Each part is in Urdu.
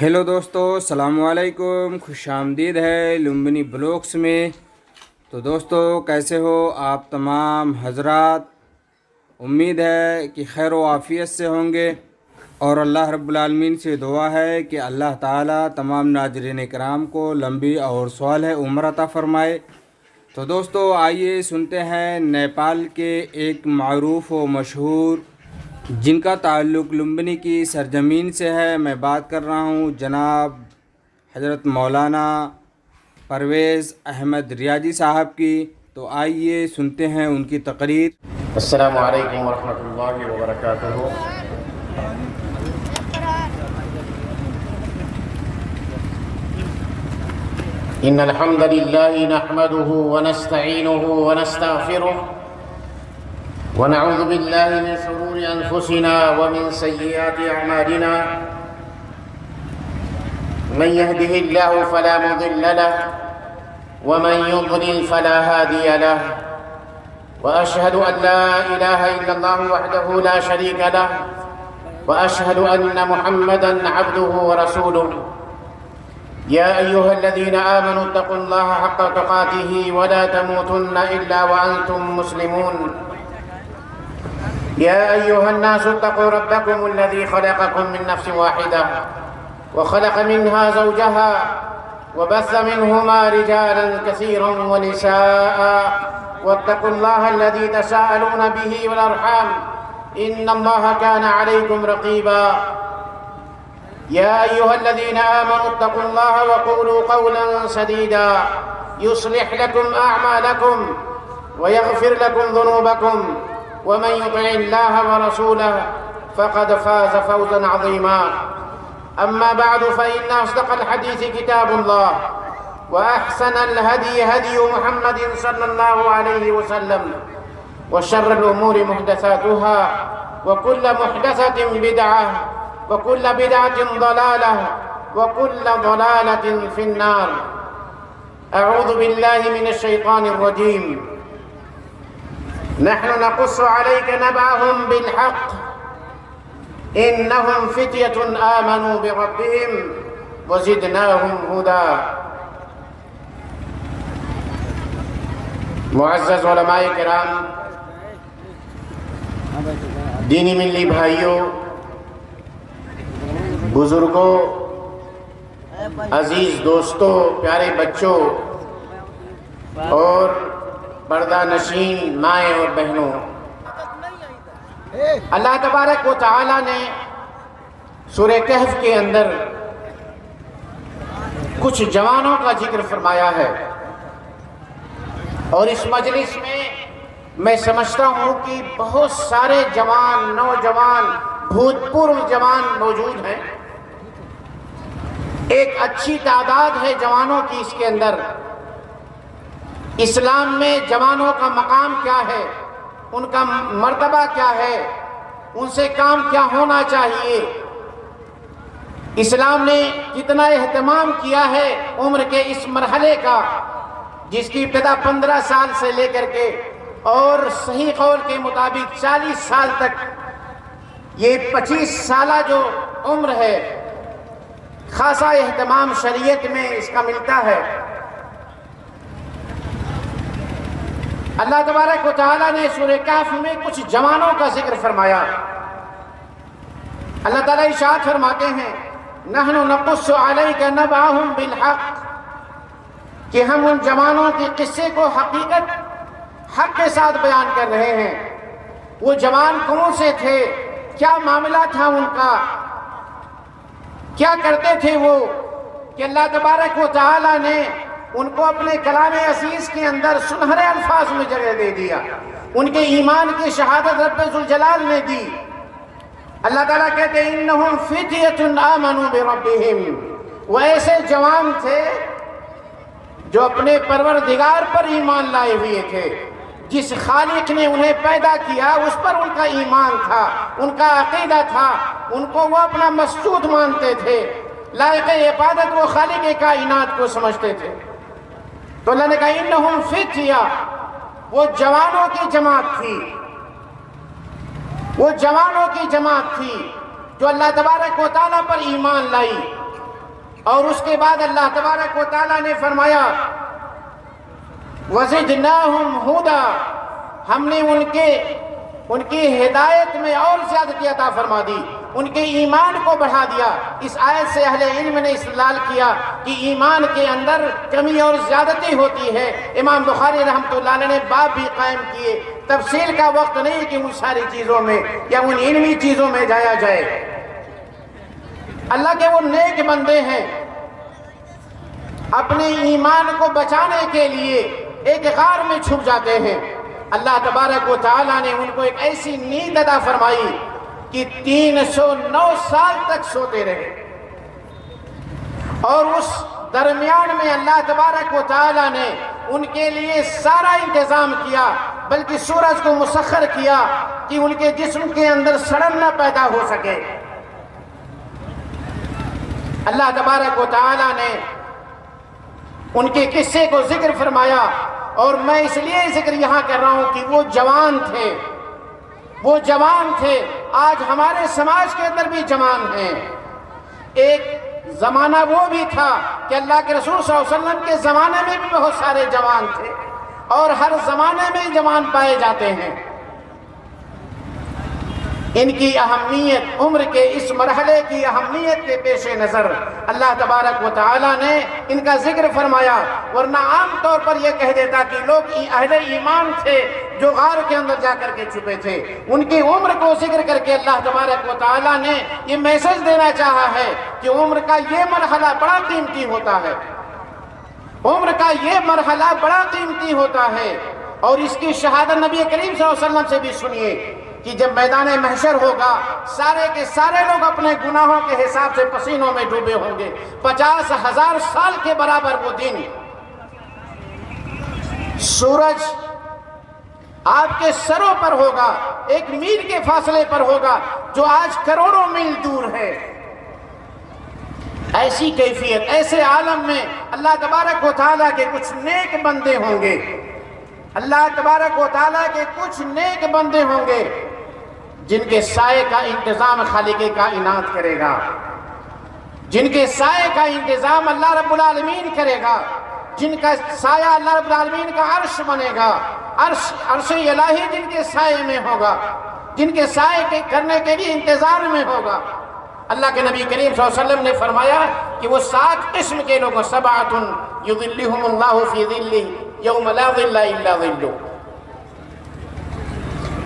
ہیلو دوستو، السلام علیکم، خوش آمدید ہے لمبنی بلاگس میں۔ تو دوستو کیسے ہو آپ تمام حضرات؟ امید ہے کہ خیر و عافیت سے ہوں گے، اور اللہ رب العالمین سے دعا ہے کہ اللہ تعالیٰ تمام ناظرین کرام کو لمبی اور صالح عمر عطا فرمائے۔ تو دوستو آئیے سنتے ہیں نیپال کے ایک معروف و مشہور جن کا تعلق لمبنی کی سرزمین سے ہے۔ میں بات کر رہا ہوں جناب حضرت مولانا پرویز احمد ریاضی صاحب کی۔ تو آئیے سنتے ہیں ان کی تقریر۔ السلام علیکم ورحمۃ اللہ وبرکاتہ۔ ان الحمد للہ نحمده ونستعینه ونستغفره ونعوذ باللہ من شرور انفسنا ومن سیئات اعمالنا، من يهده الله فلا مضل له ومن يضلل فلا هادي له، وأشهد أن لا إله إلا الله وحده لا شريك له، وأشهد أن محمدًا عبده ورسوله. يا أيها الذين آمنوا اتقوا الله حق تقاته ولا تموتن إلا وأنتم مسلمون. يا أيها الناس اتقوا ربكم الذي خلقكم من نفس واحدة وخلق منها زوجها وبث منهما رجالا كثيرا ونساء، واتقوا الله الذي تساءلون به والأرحام إن الله كان عليكم رقيبا. يا أيها الذين آمنوا اتقوا الله وقولوا قولا سديدا يصلح لكم أعمالكم ويغفر لكم ذنوبكم، ومن يطع الله ورسوله فقد فاز فوزا عظيما. أما بعد فإن أصدق الحديث كتاب الله، وأحسن الهدي هدي محمد صلى الله عليه وسلم، وشر الأمور محدثاتها، وكل محدثة بدعة، وكل بدعة ضلالة، وكل ضلالة في النار. أعوذ بالله من الشيطان الرجيم. نحن نقص عليك نبأهم بالحق إنهم فتية آمنوا بربهم وزدناهم هدى. معزز علماء کرام، دینی ملی بھائیوں، بزرگوں، عزیز دوستوں، پیارے بچوں اور پردہ نشین مائیں اور بہنوں، اللہ تبارک و تعالی نے سورہ کہف کے اندر کچھ جوانوں کا ذکر فرمایا ہے، اور اس مجلس میں سمجھتا ہوں کہ بہت سارے جوان، نوجوان، بھوتپورو جوان موجود ہیں۔ ایک اچھی تعداد ہے جوانوں کی اس کے اندر۔ اسلام میں جوانوں کا مقام کیا ہے، ان کا مرتبہ کیا ہے، ان سے کام کیا ہونا چاہیے، اسلام نے کتنا اہتمام کیا ہے عمر کے اس مرحلے کا، جس کی ابتدا 15 سال سے لے کر کے اور صحیح قول کے مطابق 40 سال تک، یہ 25 سالہ جو عمر ہے، خاصا اہتمام شریعت میں اس کا ملتا ہے۔ اللہ تبارک و تعالیٰ نے سورہ کہف میں کچھ جوانوں کا ذکر فرمایا۔ اللہ تعالیٰ ارشاد فرماتے ہیں، نحن نقص علیک نبأهم بالحق، کہ ہم ان جوانوں کے قصے کو حق کے ساتھ بیان کر رہے ہیں۔ وہ جوان کون سے تھے، کیا معاملہ تھا ان کا، کیا کرتے تھے وہ، کہ اللہ تبارک و تعالیٰ نے ان کو اپنے کلام عزیز کے اندر سنہرے الفاظ میں جگہ دے دیا، ان کے ایمان کی شہادت رب ذوالجلال نے دی۔ اللہ تعالیٰ کہتے ہیں انہم فتیۃ آمنوا بربہم، وہ ایسے جوان تھے جو اپنے پروردگار پر ایمان لائے ہوئے تھے، جس خالق نے انہیں پیدا کیا اس پر ان کا ایمان تھا، ان کا عقیدہ تھا، ان کو وہ اپنا مسجود مانتے تھے، لائق عبادت وہ خالق کائنات کو سمجھتے تھے۔ تو اللہ نے کہا انہم فتیہ، وہ جوانوں کی جماعت تھی، وہ جوانوں کی جماعت تھی جو اللہ تبارک و تعالیٰ پر ایمان لائی، اور اس کے بعد اللہ تبارک و تعالیٰ نے فرمایا وَزِدْنَاهُمْ هُدًى، ہم نے ان کی ہدایت میں اور زیادتی عطا فرما دی، ان کے ایمان کو بڑھا دیا۔ اس آیت سے اہل علم نے استدلال کیا کہ ایمان کے اندر کمی اور زیادتی ہوتی ہے۔ امام بخاری رحمۃ اللہ علیہ نے باب بھی قائم کیے۔ تفصیل کا وقت نہیں کہ ان ساری چیزوں میں یا ان علمی چیزوں میں جایا جائے۔ اللہ کے وہ نیک بندے ہیں، اپنے ایمان کو بچانے کے لیے ایک غار میں چھپ جاتے ہیں۔ اللہ تبارک و تعالیٰ نے ان کو ایک ایسی نیند عطا فرمائی کہ 309 سال تک سوتے رہے، اور اس درمیان میں اللہ تبارک و تعالیٰ نے ان کے لیے سارا انتظام کیا، بلکہ سورج کو مسخر کیا کہ ان کے جسم کے اندر سڑن نہ پیدا ہو سکے۔ اللہ تبارک و تعالیٰ نے ان کے قصے کو ذکر فرمایا، اور میں اس لیے ذکر یہاں کر رہا ہوں کہ وہ جوان تھے، آج ہمارے سماج کے اندر بھی جوان ہیں۔ ایک زمانہ وہ بھی تھا کہ اللہ کے رسول صلی اللہ علیہ وسلم کے زمانے میں بھی بہت سارے جوان تھے، اور ہر زمانے میں جوان پائے جاتے ہیں۔ ان کی اہمیت، عمر کے اس مرحلے کی اہمیت کے پیش نظر اللہ تبارک و تعالیٰ نے ان کا ذکر فرمایا، ورنہ عام طور پر یہ کہہ دیتا کہ لوگ اہل ایمان تھے جو غار کے اندر جا کر کے چھپے تھے۔ ان کی عمر کو ذکر کر کے اللہ تبارک و تعالیٰ نے یہ میسج دینا چاہا ہے کہ عمر کا یہ مرحلہ بڑا قیمتی ہوتا ہے، عمر کا یہ مرحلہ بڑا قیمتی ہوتا ہے۔ اور اس کی شہادت نبی کریم صلی اللہ علیہ وسلم سے بھی سنیے کہ جب میدان محشر ہوگا، سارے کے سارے لوگ اپنے گناہوں کے حساب سے پسینوں میں ڈوبے ہوں گے۔ 50,000 سال کے برابر وہ دن، سورج آپ کے سروں پر ہوگا، 1 میل کے فاصلے پر ہوگا، جو آج کروڑوں میل دور ہے۔ ایسی کیفیت، ایسے عالم میں اللہ تبارک و تعالیٰ کے کچھ نیک بندے ہوں گے، اللہ تبارک و تعالیٰ کے کچھ نیک بندے ہوں گے جن کے سائے کا انتظام خالق کائنات کرے گا، جن کے سائے کا انتظام اللہ رب العالمین کرے گا، جن کا سایہ اللہ رب العالمین کا عرش بنے گا، عرش الہی جن کے سائے میں ہوگا، جن کے سائے کے کرنے کے بھی انتظار میں ہوگا۔ اللہ کے نبی کریم صلی اللہ علیہ وسلم نے فرمایا کہ وہ 7 قسم کے لوگوں، 7 یظلہم اللہ فی ظلہ یوم لا ظل الا ظلہ،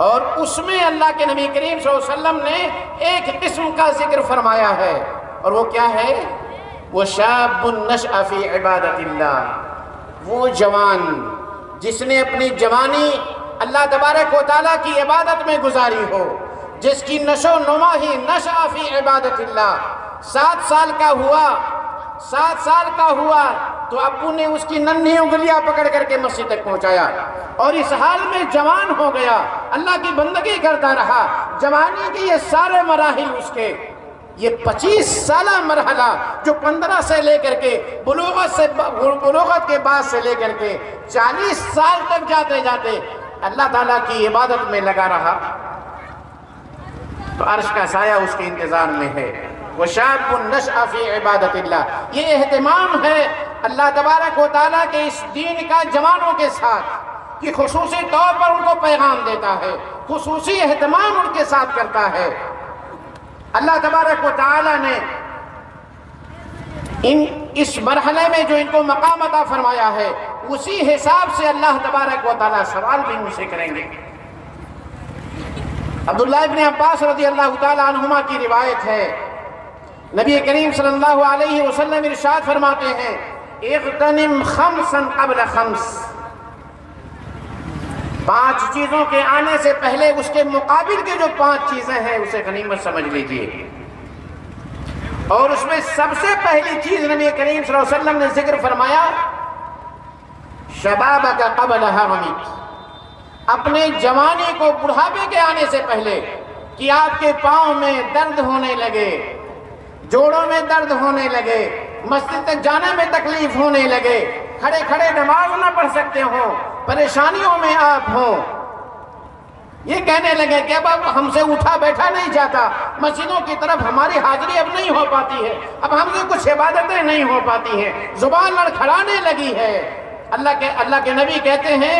اور اس میں اللہ کے نبی کریم صلی اللہ علیہ وسلم نے ایک قسم کا ذکر فرمایا ہے، اور وہ کیا ہے؟ وہ شاب نشأ فی عبادت اللہ، وہ جوان جس نے اپنی جوانی اللہ تبارک و تعالیٰ کی عبادت میں گزاری ہو، جس کی نشو و نما ہی نشأ فی عبادت اللہ۔ 7 سال کا ہوا تو ابو نے اس کی ننھی انگلیاں پکڑ کر کے مسجد تک پہنچایا، اور اس حال میں جوان ہو گیا، اللہ کی بندگی کرتا رہا۔ جوانی کے یہ سارے مراحل اس کے، یہ 25 سالہ مرحلہ جو 15 سے لے کر کے بلوغت کے بعد سے لے کر کے 40 سال تک جاتے جاتے اللہ تعالیٰ کی عبادت میں لگا رہا، تو عرش کا سایہ اس کے انتظار میں ہے۔ وَشَابٌ نَشْأَ فِي عِبَادَةِ اللَّهِ، یہ اہتمام ہے اللہ تبارک و تعالیٰ کے اس دین کا جوانوں کے ساتھ، کہ خصوصی طور پر ان کو پیغام دیتا ہے، خصوصی اہتمام ان کے ساتھ کرتا ہے۔ اللہ تبارک و تعالیٰ نے اس مرحلے میں جو ان کو مقام عطا فرمایا ہے، اسی حساب سے اللہ تبارک و تعالیٰ سوال بھی ان سے کریں گے۔ عبداللہ ابن عباس رضی اللہ تعالیٰ عنہما کی روایت ہے، نبی کریم صلی اللہ علیہ وسلم ارشاد فرماتے ہیں، اغتنم خمسا قبل خمس، 5 چیزوں کے آنے سے پہلے اس کے مقابل کے جو 5 چیزیں ہیں اسے غنیمت سمجھ لیجئے۔ اور اس میں سب سے پہلی چیز نبی کریم صلی اللہ علیہ وسلم نے ذکر فرمایا، شبابک قبل حرمک، اپنے جوانی کو بڑھاپے کے آنے سے پہلے، کہ آپ کے پاؤں میں درد ہونے لگے، جوڑوں میں درد ہونے لگے، مسجد تک جانے میں تکلیف ہونے لگے، کھڑے کھڑے نماز نہ پڑھ سکتے ہوں، پریشانیوں میں آپ ہوں، یہ کہنے لگے کہ اب ہم سے اٹھا بیٹھا نہیں جاتا، مسجدوں کی طرف ہماری حاضری اب نہیں ہو پاتی ہے، اب ہم سے کچھ عبادتیں نہیں ہو پاتی ہیں، زبان لڑکھڑانے لگی ہے۔ اللہ کے نبی کہتے ہیں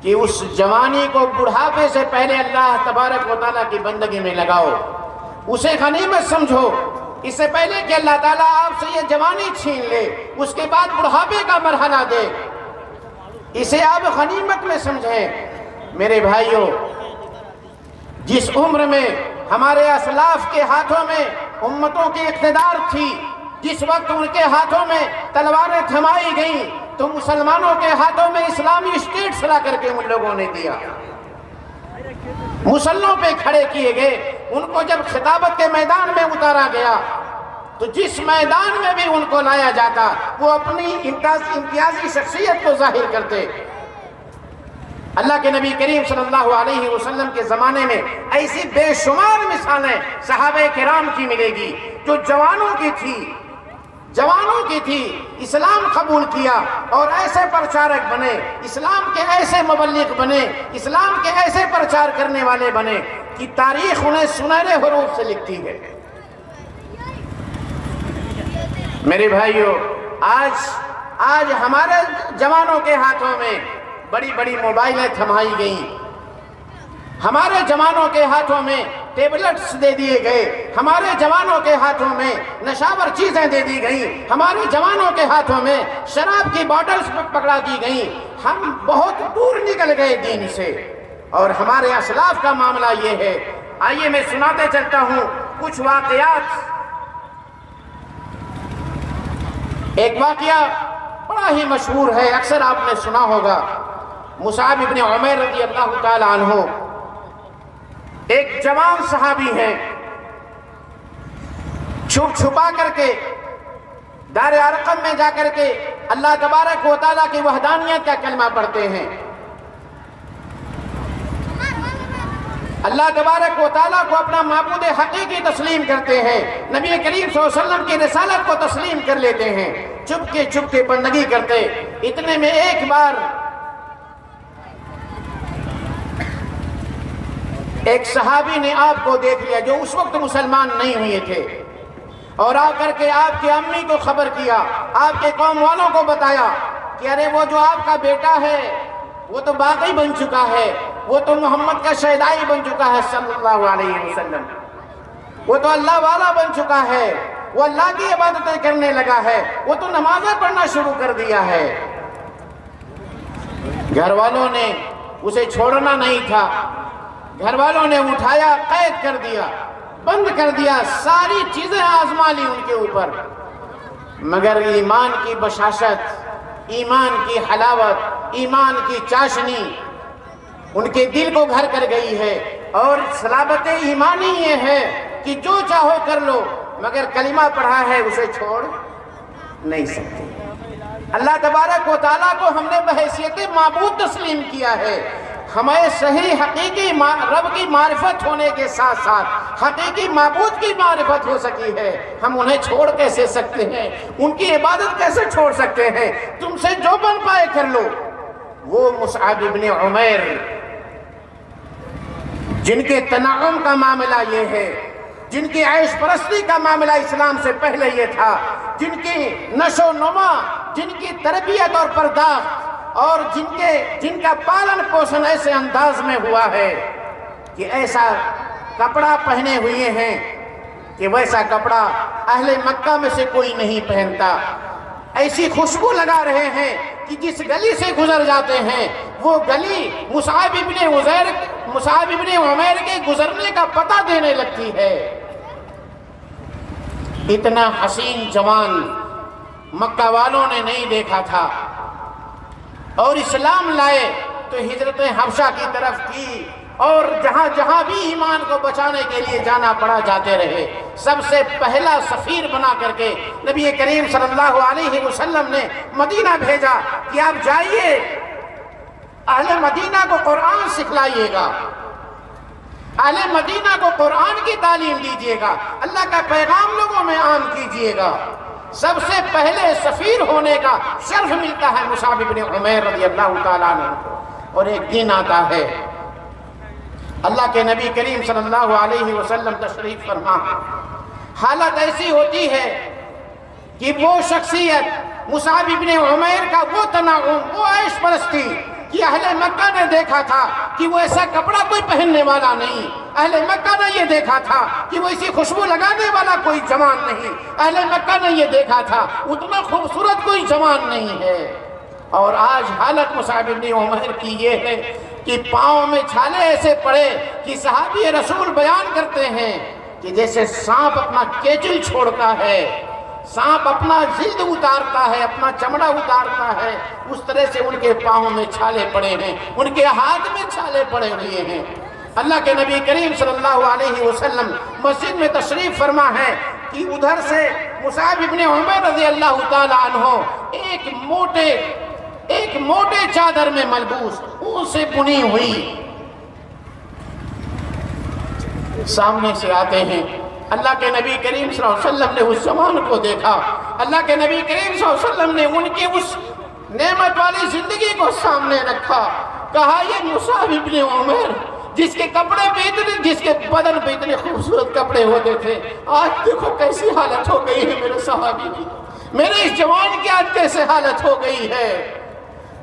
کہ اس جوانی کو بڑھاپے سے پہلے اللہ تبارک و تعالیٰ کی بندگی میں لگاؤ، اسے غنیمت سمجھو، اس سے پہلے کہ اللہ تعالیٰ آپ سے یہ جوانی چھین لے، اس کے بعد بڑھاپے کا مرحلہ دے، اسے آپ غنیمت میں سمجھیں۔ میرے بھائیوں، جس عمر میں ہمارے اسلاف کے ہاتھوں میں امتوں کی اقتدار تھی، جس وقت ان کے ہاتھوں میں تلواریں تھمائی گئیں، تو مسلمانوں کے ہاتھوں میں اسلامی اسٹیٹس لا کر کے ان لوگوں نے دیا، مسلوں پہ کھڑے کیے گئے، ان کو جب خطابت کے میدان میں اتارا گیا تو جس میدان میں بھی ان کو لایا جاتا وہ اپنی امتیازی شخصیت کو ظاہر کرتے۔ اللہ کے نبی کریم صلی اللہ علیہ وسلم کے زمانے میں ایسی بے شمار مثالیں صحابہ کرام کی ملے گی جو جوانوں کی تھی، اسلام قبول کیا اور ایسے پرچارک بنے، اسلام کے ایسے مبلغ بنے، اسلام کے ایسے پرچار کرنے والے بنے کہ تاریخ انہیں سنہرے حروف سے لکھتی ہے۔ میرے بھائیوں، آج ہمارے جوانوں کے ہاتھوں میں بڑی بڑی موبائلیں تھمائی گئیں، ہمارے جوانوں کے ہاتھوں میں ٹیبلٹس دے دیے گئے، ہمارے جوانوں کے ہاتھوں میں نشاور چیزیں دے دی گئیں، ہمارے جوانوں کے ہاتھوں میں شراب کی باٹلز پکڑا دی گئیں، ہم بہت دور نکل گئے دین سے، اور ہمارے اسلاف کا معاملہ یہ ہے۔ آئیے میں سناتے چلتا ہوں کچھ واقعات۔ ایک واقعہ بڑا ہی مشہور ہے، اکثر آپ نے سنا ہوگا۔ مصعب ابن عمیر رضی اللہ تعالی عنہ ایک جوان صحابی ہیں، چھپا کر کے دار ارقم میں جا کر کے اللہ تبارک و تعالیٰ کی وحدانیت کا کلمہ پڑھتے ہیں، اللہ تبارک و تعالیٰ کو اپنا معبود حقیقی تسلیم کرتے ہیں، نبی کریم صلی اللہ علیہ وسلم کی رسالت کو تسلیم کر لیتے ہیں، چپ کے بندگی کرتے۔ اتنے میں ایک بار ایک صحابی نے آپ کو دیکھ لیا جو اس وقت مسلمان نہیں ہوئے تھے، اور آ کر کے آپ کی امی کو خبر کیا، آپ کے قوم والوں کو بتایا کہ ارے وہ جو آپ کا بیٹا ہے وہ تو باغی بن چکا ہے، وہ تو محمد کا شہدائی بن چکا ہے صلی اللہ علیہ وسلم، وہ تو اللہ والا بن چکا ہے، وہ اللہ کی عبادتیں کرنے لگا ہے، وہ تو نمازیں پڑھنا شروع کر دیا ہے۔ گھر والوں نے اسے چھوڑنا نہیں تھا، گھر والوں نے اٹھایا، قید کر دیا، بند کر دیا، ساری چیزیں آزما لی ان کے اوپر، مگر ایمان کی بشاشت، ایمان کی حلاوت، ایمان کی چاشنی ان کے دل کو گھر کر گئی ہے، اور صلابت ایمانی یہ ہے کہ جو چاہو کر لو، مگر کلمہ پڑھا ہے اسے چھوڑ نہیں سکتے۔ اللہ تبارک و تعالیٰ کو ہم نے بحیثیت معبود تسلیم کیا ہے، ہمیں صحیح حقیقی رب کی معرفت ہونے کے ساتھ ساتھ حقیقی معبود کی معرفت ہو سکی ہے، ہم انہیں چھوڑ کیسے سکتے ہیں، ان کی عبادت کیسے چھوڑ سکتے ہیں؟ تم سے جو بن پائے کر لو۔ وہ مصعب ابن عمیر جن کے تنعم کا معاملہ یہ ہے، جن کی عیش پرستی کا معاملہ اسلام سے پہلے یہ تھا، جن کی نشو نما، جن کی تربیت اور پرداخت، اور جن کا پالن پوشن ایسے انداز میں ہوا ہے کہ ایسا کپڑا پہنے ہوئے ہیں کہ ویسا کپڑا اہل مکہ میں سے کوئی نہیں پہنتا، ایسی خوشبو لگا رہے ہیں کہ جس گلی سے گزر جاتے ہیں وہ گلی مصعب ابن عمیر کے گزرنے کا پتہ دینے لگتی ہے۔ اتنا حسین جوان مکہ والوں نے نہیں دیکھا تھا، اور اسلام لائے تو ہجرت حبشہ کی طرف کی، اور جہاں جہاں بھی ایمان کو بچانے کے لیے جانا پڑا جاتے رہے۔ سب سے پہلا سفیر بنا کر کے نبی کریم صلی اللہ علیہ وسلم نے مدینہ بھیجا کہ آپ جائیے، اہل مدینہ کو قرآن سکھلائیے گا، اہل مدینہ کو قرآن کی تعلیم دیجیے گا، اللہ کا پیغام لوگوں میں عام کیجیے گا۔ سب سے پہلے سفیر ہونے کا شرف ملتا ہے مصعب ابن عمیر رضی اللہ تعالیٰ عنہ۔ اور ایک دن آتا ہے اللہ کے نبی کریم صلی اللہ علیہ وسلم تشریف فرما، حالت ایسی ہوتی ہے کہ وہ شخصیت مصعب ابن عمیر کا وہ تنعم، وہ عیش پرستی کہ اہل مکہ نے دیکھا تھا کہ وہ ایسا کپڑا کوئی پہننے والا نہیں، اہل مکہ نے یہ دیکھا تھا کہ وہ اسی خوشبو لگانے والا کوئی جوان نہیں، اہل مکہ نے یہ دیکھا تھا اتنا خوبصورت کوئی جوان نہیں ہے۔ اور آج حالت مصعب ابن عمیر کی یہ ہے کہ پاؤں میں چھالے ایسے پڑے کہ صحابی رسول بیان کرتے ہیں کہ جیسے سانپ اپنا کیچل چھوڑتا ہے، سانپ اپنا جلد اتارتا ہے، اپنا چمڑا اتارتا ہے، اس طرح سے ان کے پاؤں میں چھالے پڑے ہیں، ان کے ہاتھ میں چھالے پڑے ہوئے ہیں۔ اللہ کے نبی کریم صلی اللہ علیہ وسلم مسجد میں تشریف فرما ہے کہ ادھر سے مصعب ابن عمیر رضی اللہ تعالی عنہ ایک موٹے چادر میں ملبوس، اون سے بنی ہوئی سامنے سے آتے ہیں۔ اللہ کے نبی کریم صلی اللہ علیہ وسلم نے اس زمان کو دیکھا، اللہ کے نبی کریم صلی اللہ علیہ وسلم نے ان کی اس نعمت والی زندگی کو سامنے رکھا، کہا یہ مصعب ابن عمیر جس کے کپڑے پہ اتنے، جس کے بدن پہ اتنے خوبصورت کپڑے ہوتے تھے، آج دیکھو کیسی حالت ہو گئی ہے میرے صحابی کی، میرے اس جوان کی آج کیسے حالت ہو گئی ہے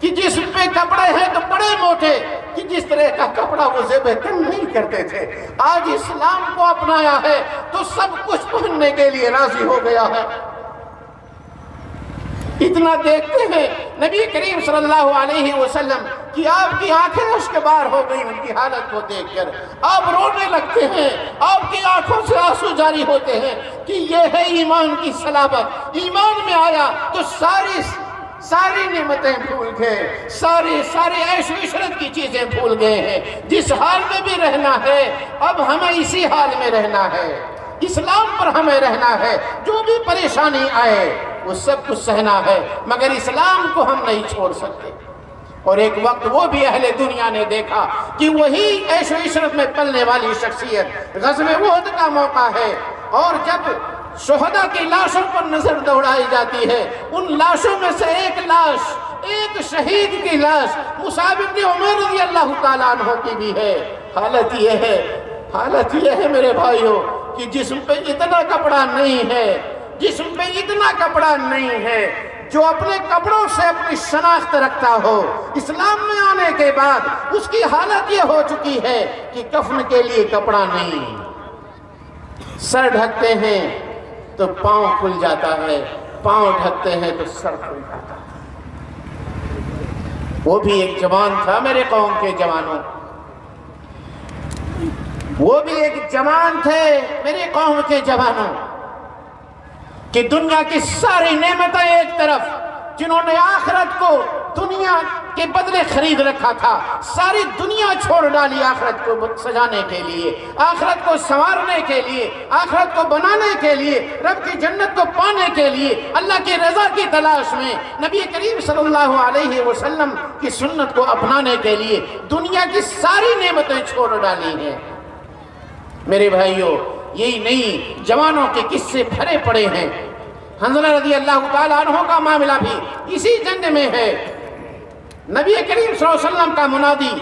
کہ جس پہ کپڑے ہیں تو بڑے موٹے، کہ جس طرح کا کپڑا وہ زیب تن نہیں کرتے تھے، آج اسلام کو اپنایا ہے تو سب کچھ پہننے کے لیے راضی ہو گیا ہے۔ اتنا دیکھتے ہیں نبی کریم صلی اللہ علیہ وسلم کہ آپ کی آنکھیں اشک بار ہو گئی ان کی حالت کو دیکھ کر، آپ رونے لگتے ہیں، آپ کی آنکھوں سے آنسو جاری ہوتے ہیں کہ یہ ہے ایمان کی صلابت، ایمان میں آیا تو ساری نعمتیں بھول گئے، ساری عیش و عشرت کی چیزیں بھول گئے ہیں، جس حال میں بھی رہنا ہے اب ہمیں اسی حال میں رہنا ہے، اسلام پر ہمیں رہنا ہے، جو بھی پریشانی آئے وہ سب کچھ سہنا ہے، مگر اسلام کو ہم نہیں چھوڑ سکتے۔ اور ایک وقت وہ بھی اہل دنیا نے دیکھا کہ وہی عیش و عشرت میں پلنے والی شخصیت، غزوہ احد کا موقع ہے، اور جب شہداء کی لاشوں پر نظر دوڑائی جاتی ہے، ان لاشوں میں سے ایک لاش، ایک شہید کی لاش مصعب ابن عمیر رضی اللہ تعالیٰ عنہ کی بھی ہے۔ حالت یہ ہے میرے بھائیوں کہ جسم پہ اتنا کپڑا نہیں ہے، جو اپنے کپڑوں سے اپنی شناخت رکھتا ہو، اسلام میں آنے کے بعد اس کی حالت یہ ہو چکی ہے کہ کفن کے لیے کپڑا نہیں، سر ڈھکتے ہیں تو پاؤں کھل جاتا ہے، پاؤں ڈھکتے ہیں تو سر کھل جاتا ہے۔ وہ بھی ایک جوان تھا میرے قوم کے جوانوں، وہ بھی ایک جوان تھے میرے قوم کے جوانوں کہ دنیا کی ساری نعمتیں ایک طرف، جنہوں نے آخرت کو دنیا کے بدلے خرید رکھا تھا، ساری دنیا چھوڑ ڈالی آخرت کو سجانے کے لیے، آخرت کو سنوارنے کے لیے، آخرت کو بنانے کے لیے، رب کی جنت کو پانے کے لیے، اللہ کی رضا کی تلاش میں، نبی کریم صلی اللہ علیہ وسلم کی سنت کو اپنانے کے لیے دنیا کی ساری نعمتیں چھوڑ ڈالی ہیں۔ میرے بھائیوں، یہی نہیں، جوانوں کے قصے بھرے پڑے ہیں۔ حنظلہ رضی اللہ تعالیٰ عنہ کا معاملہ بھی اسی جنگ میں ہے۔ نبی کریم صلی اللہ علیہ وسلم کا منادی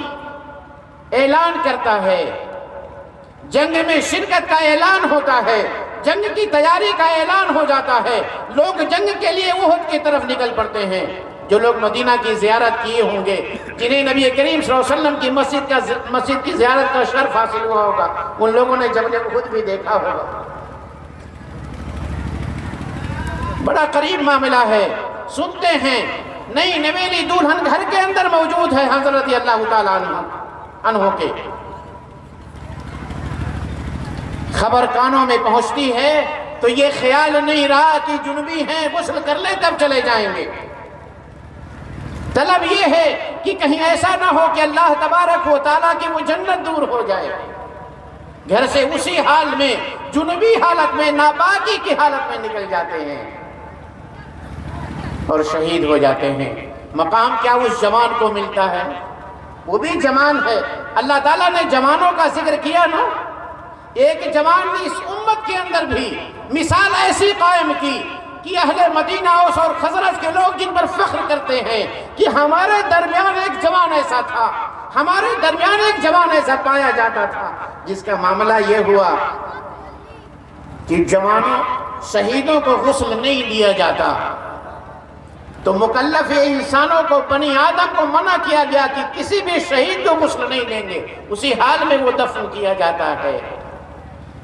اعلان کرتا ہے، جنگ میں شرکت کا اعلان ہوتا ہے، جنگ کی تیاری کا اعلان ہو جاتا ہے، لوگ جنگ کے لیے احد کی طرف نکل پڑتے ہیں۔ جو لوگ مدینہ کی زیارت کیے ہوں گے، جنہیں نبی کریم صلی اللہ علیہ وسلم کی مسجد کی زیارت کا شرف حاصل ہوا ہوگا، ان لوگوں نے جبل احد بھی دیکھا ہوگا۔ بڑا قریب معاملہ ہے، سنتے ہیں نئی نویلی دلہن گھر کے اندر موجود ہے حضرت رضی اللہ تعالیٰ عنہ کے، خبر کانوں میں پہنچتی ہے تو یہ خیال نہیں رہا کہ جنبی ہیں، غسل کر لیں تب چلے جائیں گے۔ طلب یہ ہے کہ کہیں ایسا نہ ہو کہ اللہ تبارک و تعالیٰ کی وہ جنت دور ہو جائے، گھر سے اسی حال میں، جنبی حالت میں، ناپاکی کی حالت میں نکل جاتے ہیں اور شہید ہو جاتے ہیں۔ مقام کیا اس جوان کو ملتا ہے؟ وہ بھی جوان ہے، اللہ تعالیٰ نے جوانوں کا ذکر کیا نا، ایک جوان نے اس امت کے اندر بھی مثال ایسی قائم کی کہ اہل مدینہ، اوس اور خزرج کے لوگ جن پر فخر کرتے ہیں کہ ہمارے درمیان ایک جوان ایسا تھا، ہمارے درمیان ایک جوان ایسا پایا جاتا تھا جس کا معاملہ یہ ہوا کہ جوانوں شہیدوں کو غسل نہیں دیا جاتا، تو مکلف انسانوں کو، بنی آدم کو منع کیا گیا کہ کسی بھی شہید کو غسل نہیں دیں گے، اسی حال میں وہ دفن کیا جاتا ہے۔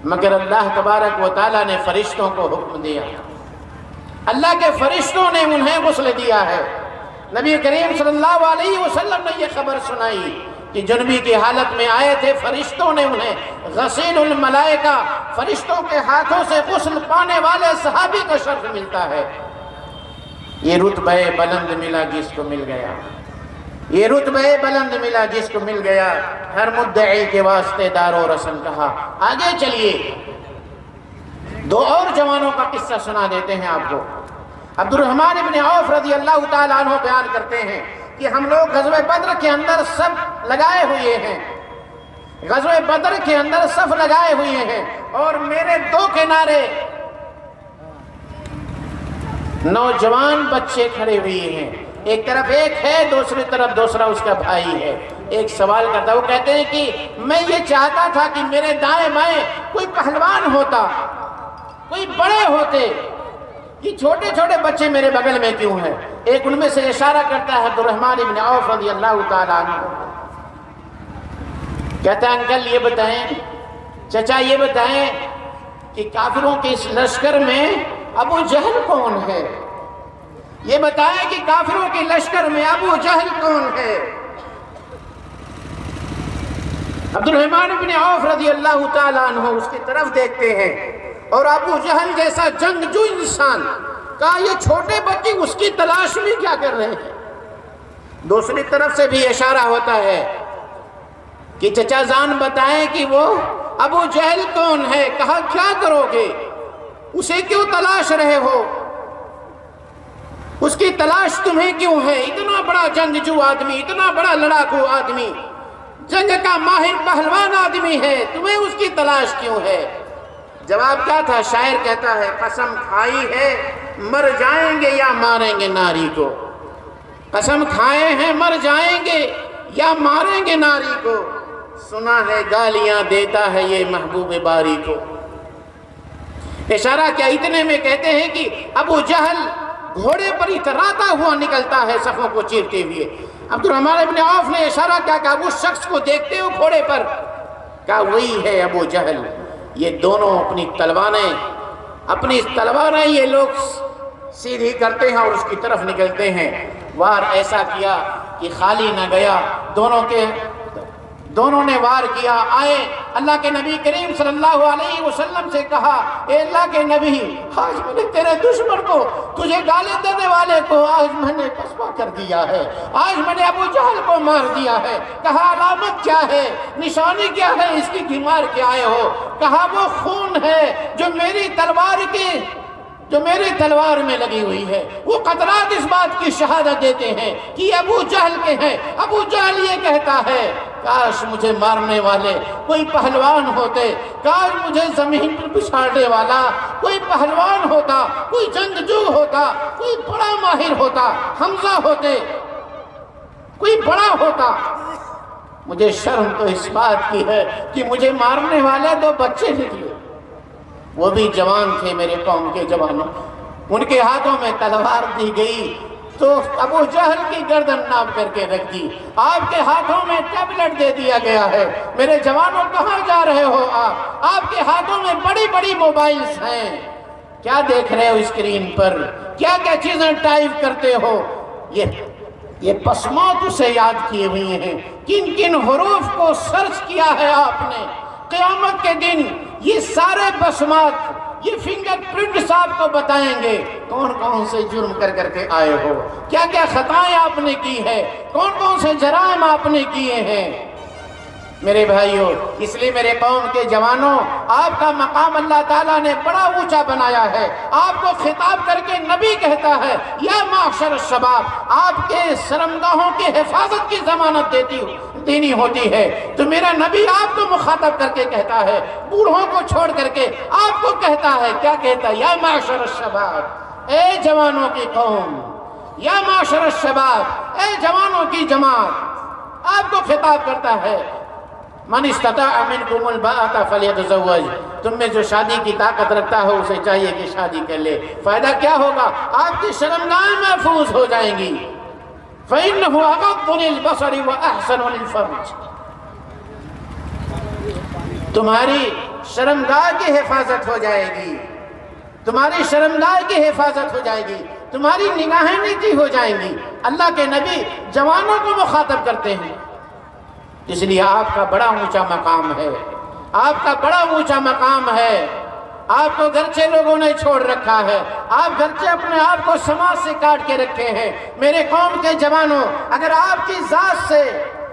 مگر اللہ تبارک و تعالیٰ نے فرشتوں کو حکم دیا، اللہ کے فرشتوں نے انہیں غسل دیا ہے۔ نبی کریم صلی اللہ علیہ وسلم نے یہ خبر سنائی کہ جنبی کی حالت میں آئے تھے، فرشتوں نے انہیں، غسیل الملائکہ، فرشتوں کے ہاتھوں سے غسل پانے والے صحابی کا شرف ملتا ہے۔ یہ رتبہ بلند ملا جس کو مل گیا، یہ رتبہ بلند ملا جس کو مل گیا، ہر مدعی کے واسطے دار و رسم کہا۔ آگے چلیے، دو اور جوانوں کا قصہ سنا دیتے ہیں آپ کو۔ عبد الرحمن بن عوف رضی اللہ تعالیٰ عنہ بیان کرتے ہیں کہ ہم لوگ غزوہ بدر کے اندر صف لگائے ہوئے ہیں، غزوہ بدر کے اندر صف لگائے ہوئے ہیں، اور میرے دو کنارے نوجوان بچے کھڑے ہوئے ہیں، ایک طرف ایک ہے، دوسری طرف دوسرا اس کا بھائی ہے۔ ایک سوال کرتا، وہ کہتے ہیں کہ میں یہ چاہتا تھا کہ میرے دائیں بائیں کوئی پہلوان ہوتا، کوئی بڑے ہوتے، یہ چھوٹے چھوٹے بچے میرے بغل میں کیوں ہیں؟ ایک ان میں سے اشارہ کرتا ہے عبد الرحمن بن عوف رضی اللہ تعالیٰ عنہ، کہتا ہے انکل یہ بتائیں، چچا یہ بتائیں کہ کافروں کے اس لشکر میں ابو جہل کون ہے؟ یہ بتائیں کہ کافروں کے لشکر میں ابو جہل کون ہے؟ عبد الرحمن بن عوف رضی اللہ تعالیٰ عنہ اس کی طرف دیکھتے ہیں، اور ابو جہل جیسا جنگجو انسان کا یہ چھوٹے بچے اس کی تلاش میں کیا کر رہے ہیں؟ دوسری طرف سے بھی اشارہ ہوتا ہے کہ چچا جان بتائیں کہ وہ ابو جہل کون ہے؟ کہا کیا کرو گے؟ اسے کیوں تلاش رہے ہو؟ اس کی تلاش تمہیں کیوں ہے؟ اتنا بڑا جنگجو آدمی، اتنا بڑا لڑاکو آدمی، جنگ کا ماہر پہلوان آدمی ہے، تمہیں اس کی تلاش کیوں ہے؟ جواب کیا تھا؟ شاعر کہتا ہے قسم کھائی ہے مر جائیں گے یا ماریں گے ناری کو، قسم کھائے ہیں مر جائیں گے یا ماریں گے ناری کو، سنا ہے گالیاں دیتا ہے یہ محبوب باری کو۔ اشارہ کیا اتنے میں کہتے ہیں کہ ابو جہل گھوڑے پر اتراتا ہوا نکلتا ہے صفوں کو چیرتے ہوئے۔ عبد الرحمن بن عوف نے اشارہ کیا کہ اس شخص کو دیکھتے ہو گھوڑے پر، کہا وہی ہے ابو جہل۔ یہ دونوں اپنی تلواریں یہ لوگ سیدھی کرتے ہیں اور اس کی طرف نکلتے ہیں۔ وار ایسا کیا کہ خالی نہ گیا، دونوں نے وار کیا، آئے اللہ کے نبی کریم صلی اللہ علیہ وسلم سے کہا اے اللہ کے نبی، آج میں نے تیرے دشمن کو، تجھے گالے دینے والے کو آج میں نے قصبہ کر دیا ہے، آج میں نے ابو جہل کو مار دیا ہے۔ کہا علامت کیا ہے، نشانی کیا ہے اس کی کہ مار کے آئے ہو؟ کہا وہ خون ہے جو میری تلوار میں لگی ہوئی ہے۔ وہ قطرات اس بات کی شہادت دیتے ہیں کہ یہ ابو جہل کے ہیں۔ ابو جہل یہ کہتا ہے کاش مجھے مارنے والے کوئی پہلوان ہوتے، کاش مجھے زمین پر بچھاڑنے والا کوئی پہلوان ہوتا، کوئی جنگجو ہوتا، کوئی بڑا ماہر ہوتا، حمزہ ہوتے، کوئی بڑا ہوتا۔ مجھے شرم تو اس بات کی ہے کہ مجھے مارنے والے دو بچے نکلے، وہ بھی جوان تھے، میرے قوم کے جوانوں، ان کے ہاتھوں میں تلوار دی گئی تو ابو جہل کی گردن ناپ کر کے رکھ دی، آپ کے ہاتھوں میں ٹیبلٹ دے دیا گیا ہے۔ میرے جوانوں کہاں جا رہے ہو آپ کے ہاتھوں میں بڑی بڑی موبائلز ہیں، کیا دیکھ رہے ہو اسکرین پر، کیا کیا چیزیں ٹائپ کرتے ہو؟ یہ پسمات اسے یاد کیے ہوئے ہیں، کن کن حروف کو سرچ کیا ہے آپ نے۔ قیامت کے دن یہ سارے بسمات، یہ فنگر پرنٹس آپ کو بتائیں گے کون کون سے جرم کر کے آئے ہو، کیا کیا خطائیں آپ نے کی ہے، کون کون سے جرائم آپ نے کیے ہیں۔ میرے بھائیوں، اس لیے میرے قوم کے جوانوں، آپ کا مقام اللہ تعالیٰ نے بڑا اونچا بنایا ہے۔ آپ کو خطاب کر کے نبی کہتا ہے یا معاشر الشباب، آپ کے شرمگاہوں کی حفاظت کی ضمانت دینی ہوتی ہے، تو میرا نبی آپ کو مخاطب کر کے کہتا ہے، بوڑھوں کو چھوڑ کر کے آپ کو کہتا ہے، کیا کہتا ہے؟ یا معاشر الشباب، اے جوانوں کی قوم، یا معاشر الشباب، اے جوانوں کی جماعت، آپ کو خطاب کرتا ہے من استطاع منکم الباءۃ فلیتزوج، تم میں جو شادی کی طاقت رکھتا ہو اسے چاہیے کہ شادی کر لے۔ فائدہ کیا ہوگا؟ آپ کی شرمگاہیں محفوظ ہو جائیں گی۔ فإنہ اغض للبصر واحسن للفرج، تمہاری شرمگاہ کی حفاظت ہو جائے گی، تمہاری شرمگاہ کی حفاظت ہو جائے گی، تمہاری نگاہیں نیچی ہو جائیں گی۔ اللہ کے نبی جوانوں کو مخاطب کرتے ہیں، اس لیے آپ کا بڑا اونچا مقام ہے، آپ کا بڑا اونچا مقام ہے۔ آپ کو گرچہ لوگوں نے چھوڑ رکھا ہے، آپ گرچہ اپنے آپ کو سماج سے کاٹ کے رکھے ہیں، میرے قوم کے جوانوں، اگر آپ کی ذات سے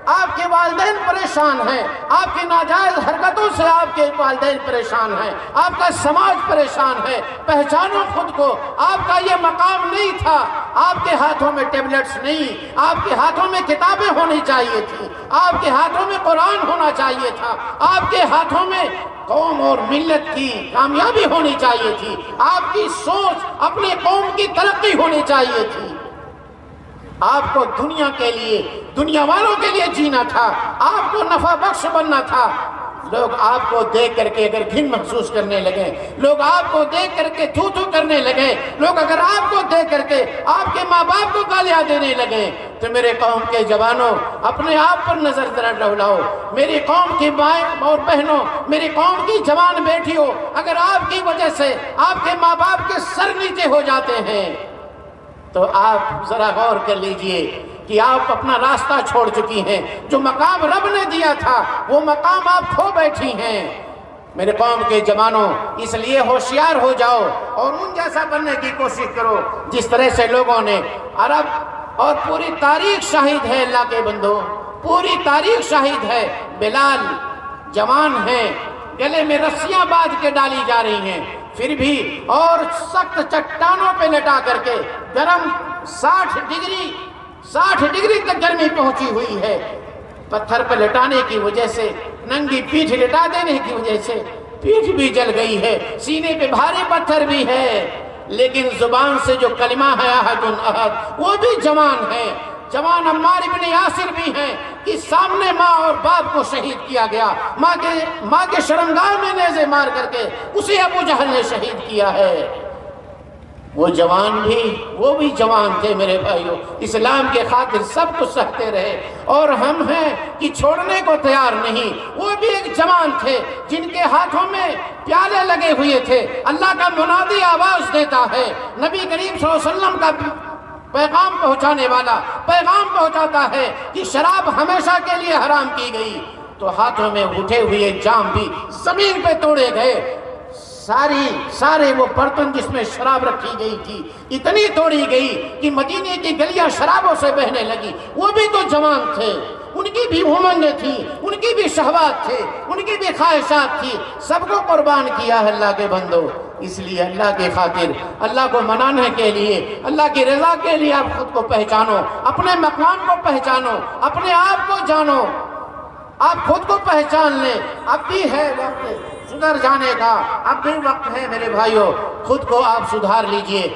آپ کے والدین پریشان ہیں، آپ کی ناجائز حرکتوں سے آپ کے والدین پریشان ہیں، آپ کا سماج پریشان ہے، پہچانو خود کو۔ آپ کا یہ مقام نہیں تھا، آپ کے ہاتھوں میں ٹیبلٹس نہیں، آپ کے ہاتھوں میں کتابیں ہونی چاہیے تھی، آپ کے ہاتھوں میں قرآن ہونا چاہیے تھا، آپ کے ہاتھوں میں قوم اور ملت کی کامیابی ہونی چاہیے تھی، آپ کی سوچ اپنی قوم کی ترقی ہونی چاہیے تھی۔ آپ کو دنیا کے لیے، دنیا والوں کے لیے جینا تھا، آپ کو نفع بخش بننا تھا۔ لوگ آپ کو دیکھ کر کے اگر گھن محسوس کرنے لگے، لوگ آپ کو دیکھ کر کے تھو تھو کرنے لگے، لوگ اگر آپ کو دیکھ کر کے آپ کے ماں باپ کو گالیاں دینے لگے، تو میرے قوم کے جوانوں اپنے آپ پر نظر ذرا ڈولاؤ۔ میری قوم کی مائیں اور بہنوں، میری قوم کی جوان بیٹیوں، اگر آپ کی وجہ سے آپ کے ماں باپ کے سر نیچے ہو جاتے ہیں تو آپ ذرا غور کر لیجئے کہ آپ اپنا راستہ چھوڑ چکی ہیں۔ جو مقام رب نے دیا تھا وہ مقام آپ کھو بیٹھی ہیں۔ میرے قوم کے جوانوں، اس لیے ہوشیار ہو جاؤ اور ان جیسا بننے کی کوشش کرو جس طرح سے لوگوں نے عرب اور پوری تاریخ شاہد ہے، اللہ کے بندو پوری تاریخ شاہد ہے۔ بلال جوان ہیں، گلے میں رسیاں باندھ کے ڈالی جا رہی ہیں، پھر بھی اور سخت چٹانوں پہ لٹا کر کے گرم 60 ڈگری تک گرمی پہنچی ہوئی ہے۔ پتھر پہ لٹانے کی وجہ سے، ننگی پیٹھ لٹا دینے کی وجہ سے پیٹھ بھی جل گئی ہے، سینے پہ بھاری پتھر بھی ہے، لیکن زبان سے جو کلمہ ہے احد احد وہ بھی جوان ہے۔ جوان عمار ابن یاسر بھی ہیں کہ سامنے ماں اور باپ کو شہید کیا گیا، ماں کے شرمگاہ میں نیزے مار کر کے اسے ابو جہل نے شہید کیا ہے۔ وہ جوان بھی، وہ بھی جوان تھے میرے بھائیوں، اسلام کے خاطر سب کچھ سہتے رہے، اور ہم ہیں کہ چھوڑنے کو تیار نہیں۔ وہ بھی ایک جوان تھے جن کے ہاتھوں میں پیالے لگے ہوئے تھے، اللہ کا منادی آواز دیتا ہے، نبی کریم صلی اللہ علیہ وسلم کا پیغام پہنچانے والا پیغام پہنچاتا ہے کہ شراب ہمیشہ کے لیے حرام کی گئی، تو ہاتھوں میں اٹھے ہوئے جام بھی زمین پہ توڑے گئے۔ سارے وہ برتن جس میں شراب رکھی گئی تھی اتنی توڑی گئی کہ مدینے کی گلیاں شرابوں سے بہنے لگی۔ وہ بھی تو جوان تھے، ان کی بھی امنگیں تھی، ان کی بھی شہوات تھے، ان کی بھی خواہشات تھی، سب کو قربان کیا ہے اللہ کے بندو۔ اس لیے اللہ کے خاطر، اللہ کو منانے کے لیے، اللہ کی رضا کے لیے آپ خود کو پہچانو، اپنے مقام کو پہچانو، اپنے آپ کو جانو، آپ خود کو پہچان لیں۔ اب بھی ہے وقت سدھر جانے کا، اب بھی وقت ہے میرے بھائیوں، خود کو آپ سدھار لیجئے۔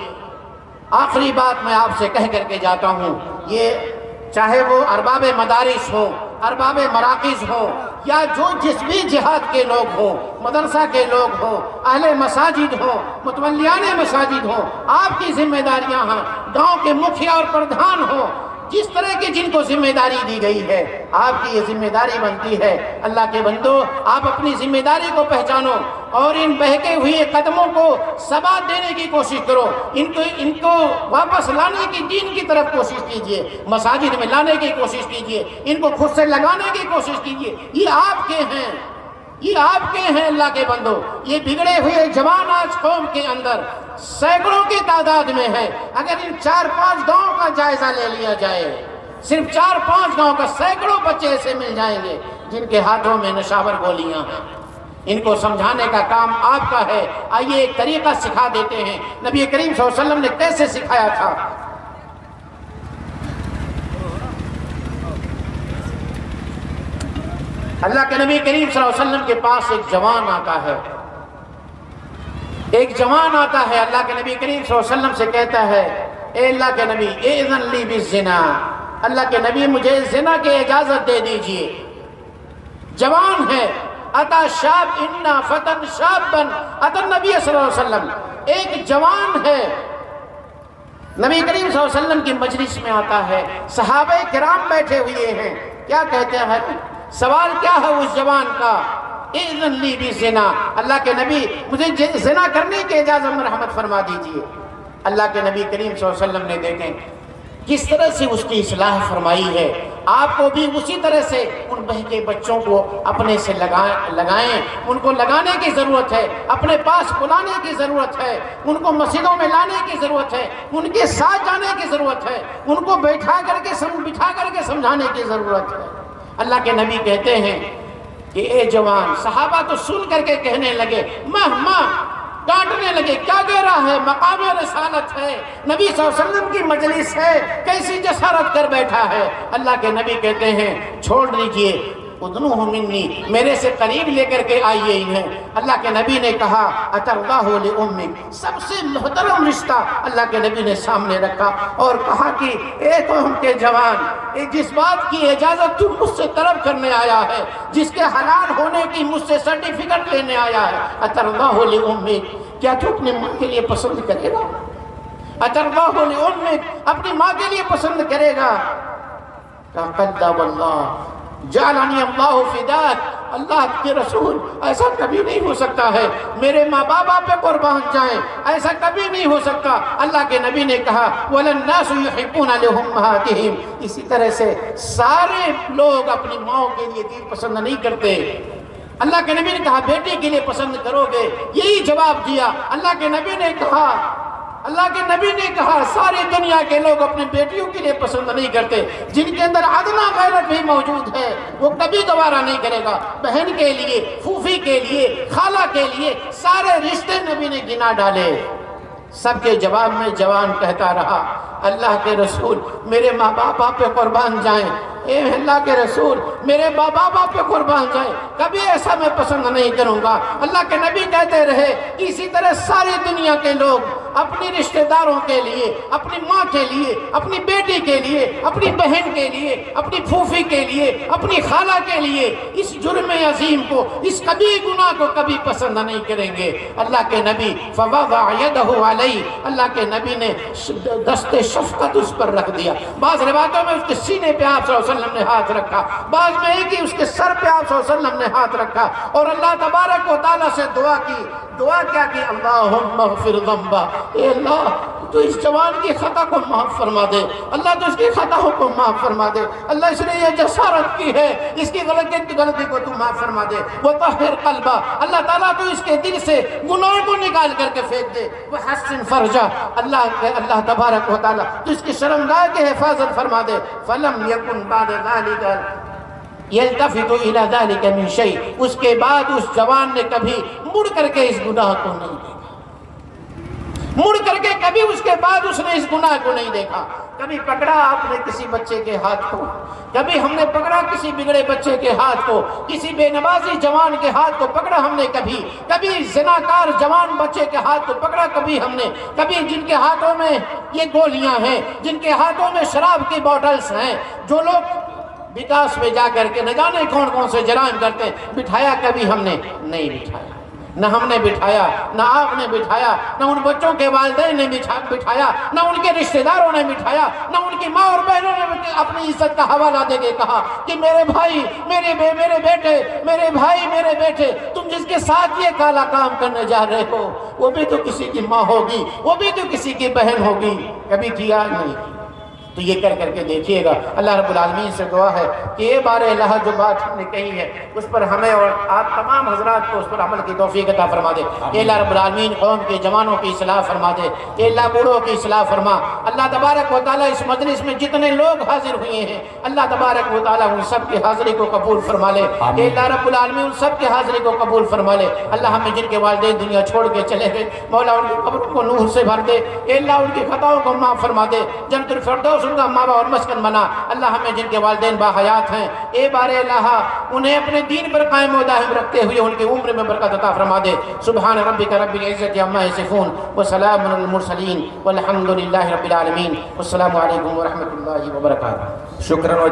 آخری بات میں آپ سے کہہ کر کے جاتا ہوں، یہ چاہے وہ ارباب مدارس ہوں، ارباب مراکز ہوں، یا جو جس بھی جہاد کے لوگ ہوں، مدرسہ کے لوگ ہوں، اہل مساجد ہوں، متولیان مساجد ہوں، آپ کی ذمہ داریاں ہیں، گاؤں کے مکھیا اور پردھان ہوں، جس طرح کی جن کو ذمہ داری دی گئی ہے، آپ کی یہ ذمہ داری بنتی ہے۔ اللہ کے بندو، آپ اپنی ذمہ داری کو پہچانو اور ان بہکے ہوئے قدموں کو ثبات دینے کی کوشش کرو، ان کو واپس لانے کی دین کی طرف کوشش کیجئے، مساجد میں لانے کی کوشش کیجئے، ان کو خود سے لگانے کی کوشش کیجئے۔ یہ آپ کے ہیں، یہ آپ کے ہیں اللہ کے بندو۔ یہ بگڑے ہوئے جوان آج قوم کے اندر سینکڑوں کی تعداد میں ہے۔ اگر ان 4-5 گاؤں کا جائزہ لے لیا جائے، صرف 4-5 گاؤں کا، سینکڑوں بچے ایسے مل جائیں گے جن کے ہاتھوں میں نشاور گولیاں ہیں۔ ان کو سمجھانے کا کام آپ کا ہے۔ آئیے ایک طریقہ سکھا دیتے ہیں، نبی کریم صلی اللہ علیہ وسلم نے کیسے سکھایا تھا۔ اللہ کے نبی کریم صلی اللہ علیہ وسلم کے پاس ایک جوان آتا ہے، ایک جوان آتا ہے، اللہ کے نبی کریم صلی اللہ علیہ وسلم سے کہتا ہے، اے اللہ کے نبی اذن لی بالزنا، اللہ کے نبی مجھے زنا کی اجازت دے دیجئے. جوان ہے. اتا شاب انا فتن شابن اتا نبی صلی اللہ علیہ وسلم. ایک جوان ہے نبی کریم صلی اللہ علیہ وسلم کی مجلس میں آتا ہے. صحابہ کرام بیٹھے ہوئے ہیں. کیا کہتے ہیں؟ سوال کیا ہے اس جوان کا؟ اذن لی بزنا. اللہ کے نبی مجھے زنا کرنے کی اجازت مرحمت فرما دیجئے. اللہ کے نبی کریم صلی اللہ علیہ وسلم نے دیکھیں کس طرح سے اس کی اصلاح فرمائی ہے. آپ کو بھی اسی طرح سے ان بہکے بچوں کو اپنے سے لگائیں. ان کو لگانے کی ضرورت ہے, اپنے پاس بلانے کی ضرورت ہے, ان کو مسجدوں میں لانے کی ضرورت ہے, ان کے ساتھ جانے کی ضرورت ہے, ان کو بٹھا کر کے سمجھانے کی ضرورت ہے. اللہ کے نبی کہتے ہیں کہ اے جوان. صحابہ تو سن کر کے کہنے لگے ماں ڈانٹنے لگے, کیا کہہ رہا ہے؟ مقام رسالت ہے, نبی صلی اللہ علیہ وسلم کی مجلس ہے, کیسی جسارت کر بیٹھا ہے. اللہ کے نبی کہتے ہیں چھوڑ دیجئے. ادنوہ منی, میرے سے قریب لے کر کے آئیے انہیں. اللہ کے نبی نے کہا اترضاہ لأمک, سب سے محترم رشتہ اللہ کے نبی نے سامنے رکھا اور کہا کہ اے قوم کے جوان, جس بات کی اجازت تم مجھ سے طلب کرنے آیا ہے, جس کے حلال ہونے کی مجھ سے سرٹیفکیٹ لینے آیا ہے, اترضاہ لأمک, کیا تو اپنے ماں کے لیے پسند کرے گا؟ اترضاہ لأمک, اپنی ماں کے لیے پسند کرے گا؟ کہا قد واللہ جعلنی اللہ فداک, اللہ کے رسول ایسا کبھی نہیں ہو سکتا ہے, میرے ماں باپ پہ قربان جائیں, ایسا کبھی نہیں ہو سکتا. اللہ کے نبی نے کہا وَلَلنَّاسُ يُحِبُّونَ لِأُمَّهَاتِهِمْ, اسی طرح سے سارے لوگ اپنی ماں کے لیے دین پسند نہیں کرتے. اللہ کے نبی نے کہا بیٹی کے لیے پسند کرو گے, یہی جواب دیا. اللہ کے نبی نے کہا ساری دنیا کے لوگ اپنی بیٹیوں کے لیے پسند نہیں کرتے, جن کے اندر ادنا غیرت بھی موجود ہے وہ کبھی دوبارہ نہیں کرے گا. بہن کے لیے, پھوپھی کے لیے, خالہ کے لیے سارے رشتے نبی نے گنا ڈالے. سب کے جواب میں جوان کہتا رہا اللہ کے رسول میرے ماں باپ پہ قربان جائیں, اے اللہ کے رسول میرے ماں باپ پہ قربان جائیں, کبھی ایسا میں پسند نہیں کروں گا. اللہ کے نبی کہتے رہے کہ اسی طرح ساری دنیا کے لوگ اپنی رشتہ داروں کے لیے, اپنی ماں کے لیے, اپنی بیٹی کے لیے, اپنی بہن کے لیے, اپنی پھوپھی کے لیے, اپنی خالہ کے لیے اس جرم عظیم کو, اس کبھی گناہ کو کبھی پسند نہیں کریں گے. اللہ کے نبی فوضع یدہ علیہ, اللہ کے نبی نے دست شفقت اس پر رکھ دیا. بعض روایتوں میں اس کے سینے پہ آپ صلی اللہ علیہ وسلم نے ہاتھ رکھا, بعض میں ایک ہی اس کے سر پہ آپ صلی اللہ علیہ وسلم نے ہاتھ رکھا اور اللہ تبارک و تعالیٰ سے دعا کی. دعا کیا کی؟ اللہم اغفر ذنبا, اے اللہ تو اس جوان کی خطا کو معاف فرما دے, اللہ تو اس کی خطاؤں کو معاف فرما دے, اللہ اس نے یہ جسارت کی ہے اس کی غلطی کو تو معاف فرما دے. وطہر قلبا, اللہ تعالیٰ تو اس کے دل سے گناہ کو نکال کر کے پھینک دے. وحسن فرجا, اللہ تبارک و تعالیٰ تو اس کی شرمگاہ کی حفاظت فرما دے. فلم یکن بعد ذالک یلتفت الی ذالک من شیء, اس کے بعد اس جوان نے کبھی مڑ کر کے اس گناہ کو نہیں دیکھا, مڑ کر کے کبھی اس کے بعد اس نے اس گناہ کو نہیں دیکھا. کبھی پکڑا آپ نے کسی بچے کے ہاتھ کو, کبھی ہم نے پکڑا کسی بگڑے بچے کے ہاتھ کو, کسی بے نمازی جوان کے ہاتھ کو پکڑا ہم نے, کبھی زناکار جوان بچے کے ہاتھ کو پکڑا کبھی ہم نے, کبھی جن کے ہاتھوں میں یہ گولیاں ہیں, جن کے ہاتھوں میں شراب کی بوٹلز ہیں, جو لوگ وکاس میں جا کر کے نہ جانے کون کون سے جرائم کرتے ہیں, بٹھایا کبھی ہم نے نہیں بٹھایا, نہ ہم نے بٹھایا, نہ آپ نے بٹھایا, نہ ان بچوں کے والدین نے بٹھایا, نہ ان کے رشتہ داروں نے بٹھایا, نہ ان کی ماں اور بہنوں نے اپنی عزت کا حوالہ دے کے کہا کہ میرے بھائی, میرے بیٹے, میرے بھائی, میرے بیٹے, تم جس کے ساتھ یہ کالا کام کرنے جا رہے ہو وہ بھی تو کسی کی ماں ہوگی, وہ بھی تو کسی کی بہن ہوگی. کبھی کیا نہیں. تو یہ کر کر کے دیکھیے گا. اللہ رب العالمین سے دعا ہے کہ یہ بار الہ جو بات ہم نے کہی ہے اس پر ہمیں اور آپ تمام حضرات کو اس پر عمل کی توفیق عطا فرما دے. اے اللہ رب العالمین قوم کے جوانوں کی اصلاح فرما دے, اے اللہ بوڑھوں کی اصلاح فرما. اللہ تبارک و تعالیٰ اس مجلس میں جتنے لوگ حاضر ہوئے ہیں اللہ تبارک و تعالیٰ ان سب کی حاضری کو قبول فرما لے. اے اللہ رب العالمین ان سب کی حاضری کو قبول فرما لے. اللہ ہمیں جن کے والدین دنیا چھوڑ کے چلے گئے مولا ان کی قبر کو نور سے بھر دے. اے اللہ ان کی خطاؤں کو معاف فرما دے, جنت الفردوس روز ان کا ماوا اور مسکن بنا۔ اللہ ہمیں جن کے والدین باحیات ہیں اے بار الہ انہیں اپنے دین پر قائم و دائم رکھتے ہوئے ان کی عمر میں برکت عطا فرما دے۔ سبحان ربک رب العزت عما یصفون وسلام علی المرسلین والحمد للہ رب العالمین۔ السلام علیکم ورحمۃ اللہ وبرکاتہ۔ شکراً۔